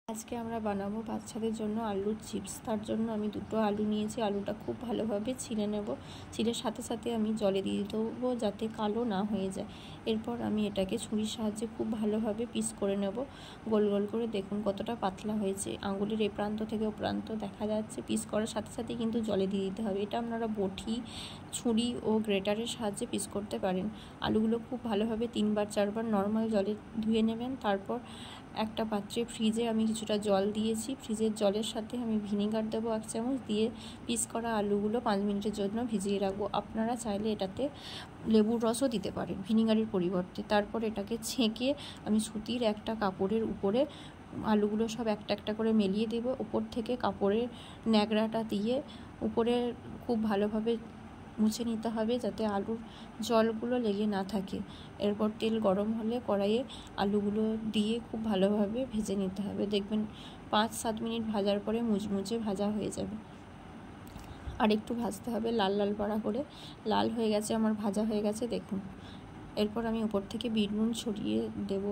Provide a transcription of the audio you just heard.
আজকে আমরা বানাবো বাচ্চাদের জন্য আলুর চিপস। তার জন্য আমি দুটো আলু নিয়েছি। আলুটা খুব ভালোভাবে ছিলে নেব। চিলের সাথে সাথে আমি জলে দিয়ে দেবো যাতে কালো না হয়ে যায়। এরপর আমি এটাকে ছুরির সাহায্যে খুব ভালোভাবে পিস করে নেব। গোল গোল করে দেখুন কতটা পাতলা হয়েছে। আঙুলের এই প্রান্ত থেকে ও প্রান্ত দেখা যাচ্ছে। পিস করার সাথে সাথে কিন্তু জলে দিয়ে দিতে হবে। এটা আপনারা বটি, ছুরি ও গ্রেটারের সাহায্যে পিস করতে পারেন। আলুগুলো খুব ভালোভাবে 3-4 বার নর্মাল জলে ধুয়ে নেবেন। তারপর একটা পাত্রে ফ্রিজে আমি কিছুটা জল দিয়েছি। ফ্রিজের জলের সাথে আমি ভিনেগার দেবো 1 চামচ, দিয়ে পিস করা আলুগুলো 5 মিনিটের জন্য ভিজিয়ে রাখবো। আপনারা চাইলে এটাতে লেবুর রসও দিতে পারেন ভিনেগারের পরিবর্তে। তারপর এটাকে ছেঁকে আমি সুতির একটা কাপড়ের উপরে আলুগুলো সব একটা একটা করে মেলিয়ে দেবো। উপর থেকে কাপড়ের ন্যাকড়াটা দিয়ে উপরে খুব ভালোভাবে মুছে নিতে হবে যাতে আলুর জলগুলো লেগে না থাকে। এরপর তেল গরম হলে কড়াইয়ে আলুগুলো দিয়ে খুব ভালোভাবে ভেজে নিতে হবে। দেখবেন 5-7 মিনিট ভাজার পরে মুচমুচে ভাজা হয়ে যাবে। আর একটু ভাজতে হবে লাল লাল কড়া করে। লাল হয়ে গেছে আমার, ভাজা হয়ে গেছে দেখুন। এরপর আমি উপর থেকে বিট নুন ছড়িয়ে দেবো।